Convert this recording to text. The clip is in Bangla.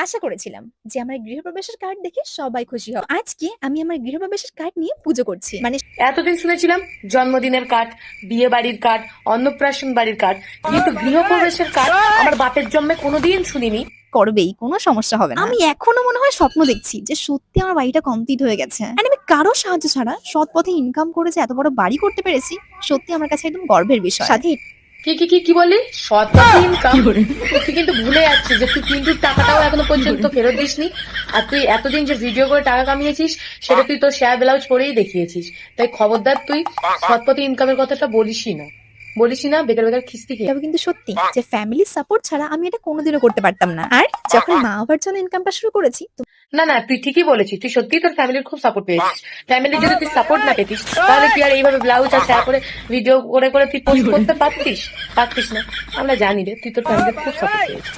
আশা করেছিলাম যে আমার গৃহপ্রবেশের কার্ড দেখে সবাই খুশি হবে। আজকে আমি আমার গৃহপ্রবেশের কার্ড নিয়ে পুজো করছি। মানে এতদিন শুনেছিলাম জন্মদিনের কার্ড, বিয়ে বাড়ির কার্ড, অন্নপ্রাশন বাড়ির কার্ড, কিন্তু গৃহপ্রবেশের কার্ড আমার বাপের জন্মে কোনোদিন শুনিনি। করবেই, কোনো সমস্যা হবে না। আমি এখনো মনে হয় স্বপ্ন দেখছি যে সত্যি আমার বাড়িটা কমপ্লিট হয়ে গেছে। আর আমি কারো সাহায্য ছাড়া সৎ পথে ইনকাম করে যে এত বড় বাড়ি করতে পেরেছি, সত্যি আমার কাছে একদম গর্বের বিষয়। সাথে কি কি কি কি বললি? সৎ পথে ইনকাম? তুই কিন্তু ভুলে যাচ্ছিস যে তুই কিন্তু টাকাটাও এখনো পর্যন্ত ফেরত দিসনি। আর তুই এতদিন যে ভিডিও করে টাকা কামিয়েছিস সেটা তুই তোর শেয়ার ব্লাউজ পরেই দেখিয়েছিস। তাই খবরদার তুই সৎ পথে ইনকামের কথাটা বলিসই না, বেকার বেকার খিস্তি খেয়ে। তবে কিন্তু সত্যি যে ফ্যামিলির সাপোর্ট ছাড়া আমি এটা কোনোদিনও করতে পারতাম না। আর যখন মা বাবার জন্য ইনকামটা শুরু করেছি, না না, তুই ঠিকই বলেছিস, তুই সত্যিই তোর ফ্যামিলির খুব সাপোর্ট পেয়েছিস। ফ্যামিলির যদি তুই সাপোর্ট না পেতিস তাহলে তুই আর এইভাবে ব্লাউজ আর শেয়ার করে ভিডিও করে করে তুই পোস্ট করতে পারতিস না। আমরা জানি রে, তুই তোর ফ্যামিলির খুব সাপোর্ট পেয়েছিস।